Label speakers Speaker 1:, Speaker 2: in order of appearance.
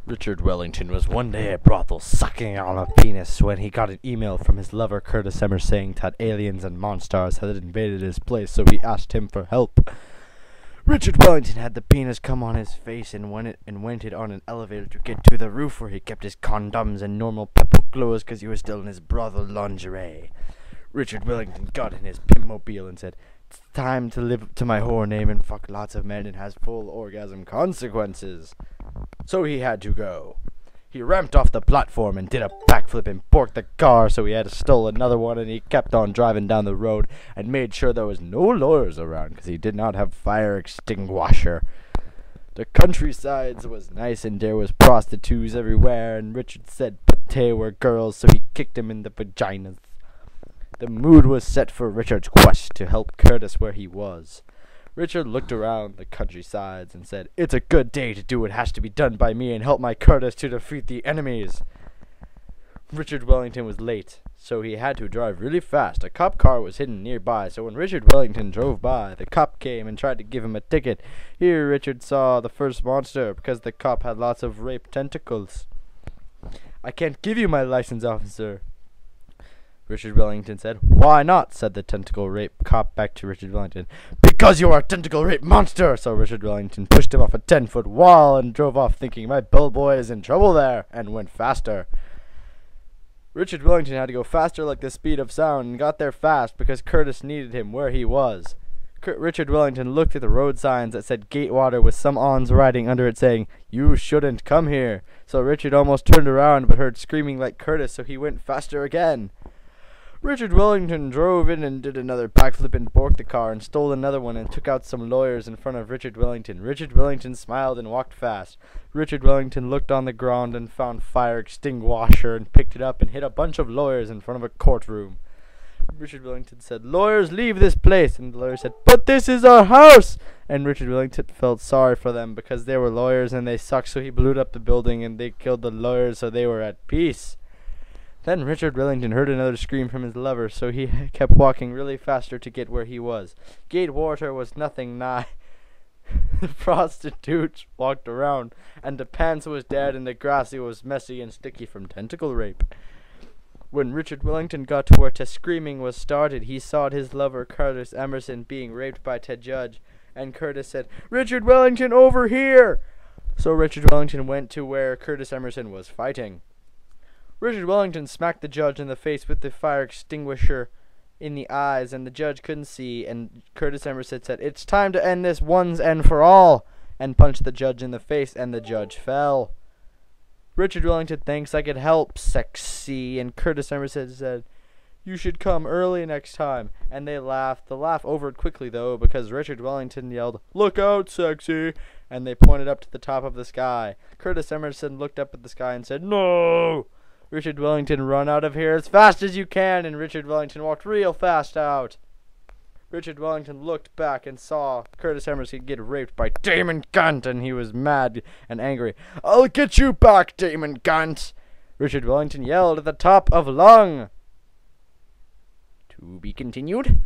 Speaker 1: Richard Wellington was one day at brothel sucking on a penis when he got an email from his lover Curtis Emmer saying that aliens and monsters had invaded his place, so he asked him for help. Richard Wellington had the penis come on his face and went it on an elevator to get to the roof where he kept his condoms and normal pepper clothes because he was still in his brothel lingerie. Richard Wellington got in his pimp mobile and said, "It's time to live up to my whore name and fuck lots of men and has full orgasm consequences." So he had to go. He ramped off the platform and did a backflip and borked the car, so he had to stole another one, and he kept on driving down the road and made sure there was no lawyers around because he did not have fire extinguisher. The countryside was nice and there was prostitutes everywhere, and Richard said but they were girls, so he kicked them in the vaginas. The mood was set for Richard's quest to help Curtis where he was. Richard looked around the countrysides and said, "It's a good day to do what has to be done by me and help my Curtis to defeat the enemies." Richard Wellington was late, so he had to drive really fast. A cop car was hidden nearby, so when Richard Wellington drove by, the cop came and tried to give him a ticket. Here Richard saw the first monster, because the cop had lots of rape tentacles. "I can't give you my license, officer," Richard Wellington said. "Why not?" said the tentacle rape cop back to Richard Wellington. "Because you are a tentacle rape monster!" So Richard Wellington pushed him off a 10-foot wall and drove off thinking, "My bellboy is in trouble there," and went faster. Richard Wellington had to go faster like the speed of sound and got there fast because Curtis needed him where he was. Richard Wellington looked at the road signs that said Gatewater with some awns writing under it saying, "You shouldn't come here." So Richard almost turned around but heard screaming like Curtis, so he went faster again. Richard Wellington drove in and did another backflip and borked the car and stole another one and took out some lawyers in front of Richard Wellington. Richard Wellington smiled and walked fast. Richard Wellington looked on the ground and found fire extinguisher and picked it up and hit a bunch of lawyers in front of a courtroom. Richard Wellington said, "Lawyers, leave this place." And the lawyer said, "But this is our house." And Richard Wellington felt sorry for them because they were lawyers and they sucked, so he blew up the building and they killed the lawyers, so they were at peace. Then Richard Wellington heard another scream from his lover, so he kept walking really faster to get where he was. Gatewater was nothing nigh. The prostitutes walked around, and the pants was dead, and the grassy was messy and sticky from tentacle rape. When Richard Wellington got to where the screaming was started, he saw his lover Curtis Emerson being raped by Ted Judge, and Curtis said, "Richard Wellington, over here!" So Richard Wellington went to where Curtis Emerson was fighting. Richard Wellington smacked the judge in the face with the fire extinguisher in the eyes, and the judge couldn't see, and Curtis Emerson said, "It's time to end this once and for all," and punched the judge in the face, and the judge fell. Richard Wellington thinks, "I could help, sexy," and Curtis Emerson said, "You should come early next time," and they laughed. The laugh overed quickly, though, because Richard Wellington yelled, "Look out, sexy," and they pointed up to the top of the sky. Curtis Emerson looked up at the sky and said, "No!" Richard Wellington, "Run out of here as fast as you can," and Richard Wellington walked real fast out. Richard Wellington looked back and saw Curtis Emerson get raped by Damon Gunt, and he was mad and angry. "I'll get you back, Damon Gunt!" Richard Wellington yelled at the top of lung. To be continued.